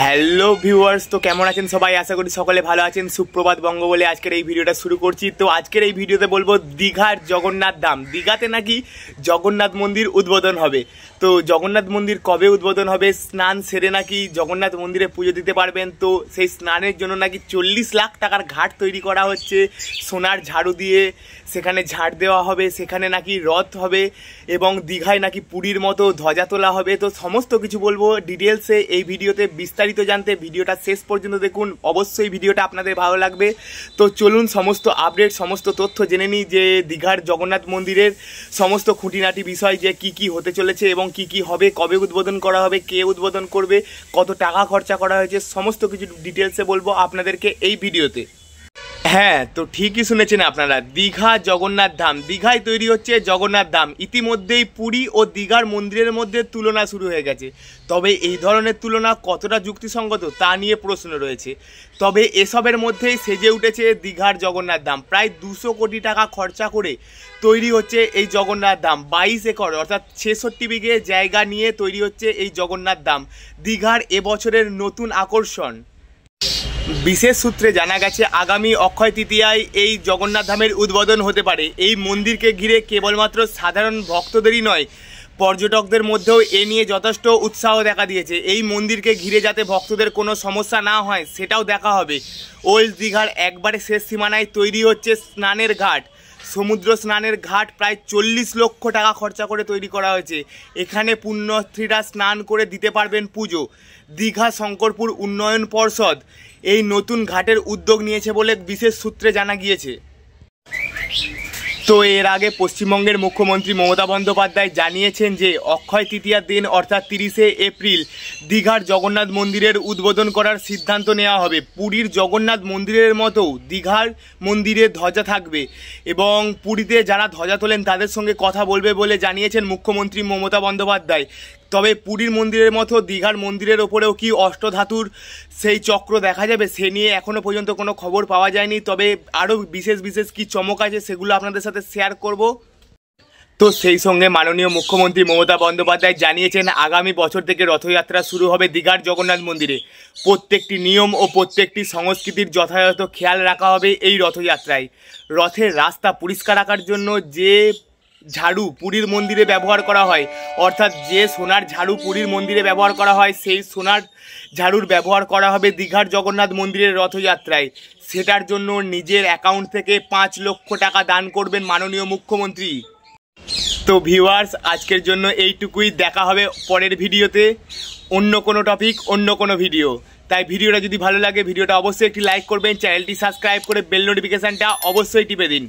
Hello viewers, তো কেমন আছেন সবাই? আশা করি সকলে ভালো আছেন। সুপ্রভাত বঙ্গ বলে আজকের এই ভিডিওটা শুরু করছি। তো আজকের এই ভিডিওতে বলবো দীঘার জগন্নাথ ধাম। দীঘাতে নাকি জগন্নাথ মন্দির উদ্বোধন হবে। তো জগন্নাথ মন্দির কবে উদ্বোধন হবে? স্নান সেরে নাকি জগন্নাথ মন্দিরে পুজো দিতে পারবেন। তো সেই স্নানের জন্য নাকি 40 লাখ টাকার ঘাট তৈরি করা হচ্ছে সোনার ঝাড়ু দিয়ে। সেখানে ঝাড় দেওয়া হবে, সেখানে নাকি রথ হবে এবং দীঘায় নাকি পুরীর মতো ধ্বজা তোলা হবে। তো সমস্ত কিছু বলবো ডিটেলসে এই ভিডিওতে। বিস্তারিত জানতে ভিডিওটা শেষ পর্যন্ত দেখুন। অবশ্যই ভিডিওটা আপনাদের ভালো লাগবে। তো চলুন সমস্ত আপডেট, সমস্ত তথ্য জেনে নিই যে দীঘার জগন্নাথ মন্দিরের সমস্ত খুঁটিনাটি বিষয়, যে কি কি হতে চলেছে এবং কি কি হবে, কবে উদ্বোধন করা হবে, কে উদ্বোধন করবে, কত টাকা খরচা করা হয়েছে, সমস্ত কিছু ডিটেলসে বলবো আপনাদেরকে এই ভিডিওতে। হ্যাঁ, তো ঠিকই শুনেছেন আপনারা, দীঘা জগন্নাথ ধাম। দীঘায় তৈরি হচ্ছে জগন্নাথ ধাম। ইতিমধ্যেই পুরী ও দীঘার মন্দিরের মধ্যে তুলনা শুরু হয়ে গেছে। তবে এই ধরনের তুলনা কতটা যুক্তিসঙ্গত তা নিয়ে প্রশ্ন রয়েছে। তবে এসবের মধ্যেই সেজে উঠেছে দীঘার জগন্নাথ ধাম। প্রায় 200 কোটি টাকা খরচা করে তৈরি হচ্ছে এই জগন্নাথ ধাম। 22 একর অর্থাৎ 66 বিঘে জায়গা নিয়ে তৈরি হচ্ছে এই জগন্নাথ ধাম। দীঘার এবছরের নতুন আকর্ষণ। বিশেষ সূত্রে জানা গেছে আগামী অক্ষয় তৃতীয়ায় এই জগন্নাথ ধামের উদ্বোধন হতে পারে। এই মন্দিরকে ঘিরে কেবলমাত্র সাধারণ ভক্তদেরই নয়, পর্যটকদের মধ্যেও এ নিয়ে যথেষ্ট উৎসাহ দেখা দিয়েছে। এই মন্দিরকে ঘিরে যাতে ভক্তদের কোনো সমস্যা না হয় সেটাও দেখা হবে। ওল্ড দীঘার একবারে শেষ সীমানায় তৈরি হচ্ছে স্নানের ঘাট। সমুদ্র স্নানের ঘাট প্রায় 40 লক্ষ টাকা খরচা করে তৈরি করা হয়েছে। এখানে পুণ্যার্থীরা স্নান করে দিতে পারবেন পুজো। দীঘা শঙ্করপুর উন্নয়ন পর্ষদ এই নতুন ঘাটের উদ্যোগ নিয়েছে বলে বিশেষ সূত্রে জানা গিয়েছে। তো এর আগে পশ্চিমবঙ্গের মুখ্যমন্ত্রী মমতা বন্দ্যোপাধ্যায় জানিয়েছেন যে অক্ষয় তৃতীয়ার দিন অর্থাৎ 30শে এপ্রিল দীঘার জগন্নাথ মন্দিরের উদ্বোধন করার সিদ্ধান্ত নেওয়া হবে। পুরীর জগন্নাথ মন্দিরের মতো দীঘার মন্দিরে ধ্বজা থাকবে এবং পুরীতে যারা ধ্বজা তোলেন তাদের সঙ্গে কথা বলবে বলে জানিয়েছেন মুখ্যমন্ত্রী মমতা বন্দ্যোপাধ্যায়। তবে পুরীর মন্দিরের মতো দীঘার মন্দিরের ওপরেও কি অষ্টধাতুর সেই চক্র দেখা যাবে সে নিয়ে এখনও পর্যন্ত কোনো খবর পাওয়া যায়নি। তবে আরও বিশেষ কি চমক আছে সেগুলো আপনাদের সাথে শেয়ার করব। তো সেই সঙ্গে মাননীয় মুখ্যমন্ত্রী মমতা বন্দ্যোপাধ্যায় জানিয়েছেন আগামী বছর থেকে রথযাত্রা শুরু হবে দীঘার জগন্নাথ মন্দিরে। প্রত্যেকটি নিয়ম ও প্রত্যেকটি সংস্কৃতির যথাযথ খেয়াল রাখা হবে এই রথযাত্রায়। রথের রাস্তা পরিষ্কার রাখার জন্য যে ঝাড়ু পুরীর মন্দিরে ব্যবহার করা হয়, অর্থাৎ যে সোনার ঝাড়ু পুরীর মন্দিরে ব্যবহার করা হয় সেই সোনার ঝাড়ুর ব্যবহার করা হবে দীঘার জগন্নাথ মন্দিরের রথযাত্রায়। সেটার জন্য নিজের অ্যাকাউন্ট থেকে 5 লক্ষ টাকা দান করবেন মাননীয় মুখ্যমন্ত্রী। তো ভিউয়ার্স, আজকের জন্য এইটুকুই। দেখা হবে পরের ভিডিওতে, অন্য কোনো টপিক, অন্য কোনো ভিডিও। তাই ভিডিওটা যদি ভালো লাগে ভিডিওটা অবশ্যই একটি লাইক করবেন, চ্যানেলটি সাবস্ক্রাইব করে বেল নোটিফিকেশানটা অবশ্যই টিপে দিন।